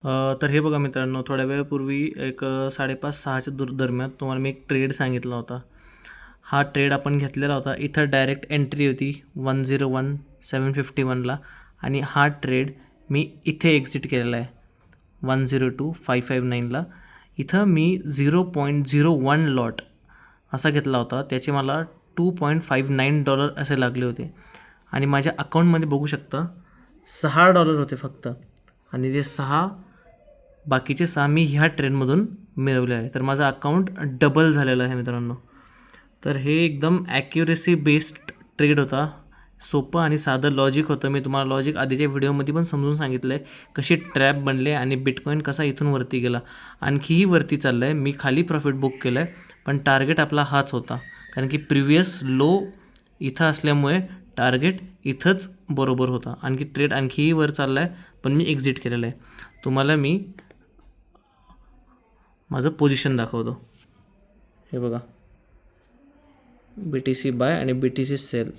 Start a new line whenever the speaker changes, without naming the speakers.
तर हे बघा मित्रांनो, थोड्या वेळापूर्वी एक 5:30-6च्या दरम्यान तुम्हाला मी एक ट्रेड सांगितला होता. हा ट्रेड आपण घेतलेला होता. इथं डायरेक्ट एंट्री होती 101,751ला आणि हा ट्रेड मी इथे एक्झिट केलेला आहे 102,559ला. इथं मी $0.01 लॉट असा घेतला होता. त्याचे मला $2.59 असे लागले होते आणि माझ्या अकाउंटमध्ये बघू शकता $6 होते फक्त. आणि ते बाकीचे 6 मी ह्या ट्रेडमधून मिळवले आहे. तर माझं अकाउंट डबल झालेलं आहे मित्रांनो. तर हे एकदम ॲक्युरेसी बेस्ड ट्रेड होता. सोपं आणि साधं लॉजिक होतं. मी तुम्हाला लॉजिक आधीच्या व्हिडिओमध्ये पण समजून सांगितलं आहे, कशी ट्रॅप बनले आणि बिटकॉईन कसा इथून वरती गेला. आणखीही वरती चाललं आहे. मी खाली प्रॉफिट बुक केलं आहे, पण टार्गेट आपला हाच होता. कारण की प्रिव्हियस लो इथं असल्यामुळे टार्गेट इथंच बरोबर होता. आणखी ट्रेड आणखीही वर चालला आहे, पण मी एक्झिट केलेलं आहे. तुम्हाला मी माझं पोझिशन दाखवतो. हे बघा, BTC बाय आणि BTC सेल.